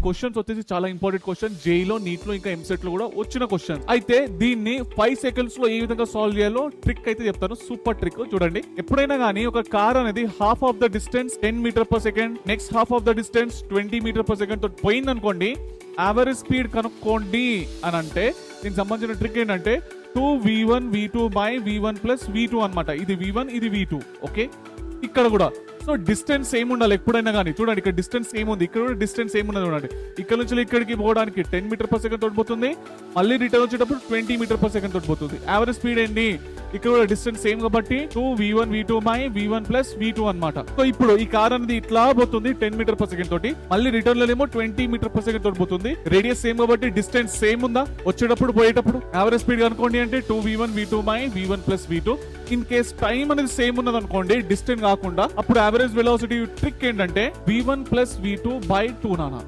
Questions వచ్చేసి చాలా important question, జేఈలో, neat లో, ఇంకా ఎంసెట్ లో కూడా వచ్చిన క్వశ్చన్. అయితే దీన్ని 5 సెకండ్స్ లో ఏ విధంగా సాల్వ్ చేయాలో ట్రిక్ అయితే చెప్తాను. సూపర్ ట్రిక్ చూడండి. ఎప్పుడైనా గానీ ఒక కార్ అనేది half of the distance 10 meter per second, next half of the distance 20 meter per second తో పోయింది అనుకోండి, యావరేజ్ స్పీడ్ కనుక్కోండి అని అంటే దీనికి సంబంధించిన ట్రిక్ ఏంటంటే 2v1 v2 by v1 plus v2 అన్నమాట. ఇది v1, ఇది v2. ఓకే, ఇక్కడ కూడా సో డిస్టెన్స్ సేమ్ ఉండాలి ఎప్పుడైనా కానీ. చూడండి ఇక్కడ డిస్టెన్స్ సేమ్ ఉంది, ఇక్కడ కూడా డిస్టెన్స్ సేమ్ ఉన్నది. చూడండి ఇక్కడ నుంచి ఇక్కడికి పోవడానికి 10 మీటర్ పర్ సెకండ్ తోటి పోతుంది, మళ్ళీ రిటర్న్ వచ్చేటప్పుడు 20 మీటర్ పర్ సెకండ్ తోటి పోతుంది. యావరేజ్ స్పీడ్ ఏంటి, ఇక్కడ కూడా డిస్టెన్స్ సేమ్ కాబట్టి 2v1 v2 by v1 plus v2 అన్నమాట. సో ఇప్పుడు ఈ కార్ అనేది ఇట్లా పోతుంది 10 మీటర్ పర్ సెకండ్ తోటి, మళ్ళీ రిటర్న్ లో ఏమో 20 మీటర్ పర్ సెకండ్ తోటి పోతుంది. రేడియస్ సేమ్ కాబట్టి డిస్టెన్స్ సేమ్ ఉందా, వచ్చేటప్పుడు పోయేటప్పుడు యావరేజ్ స్పీడ్ కనుకోండి అంటే 2v1 v2 by v1 plus v2. In case time అనేది సేమ్ ఉన్నది అనుకోండి, డిస్టెన్స్ కాకుండా, అప్పుడు యావరేజ్ వెలాసిటీ ట్రిక్ ఏంటంటే v1 plus v2 by 2 నానా.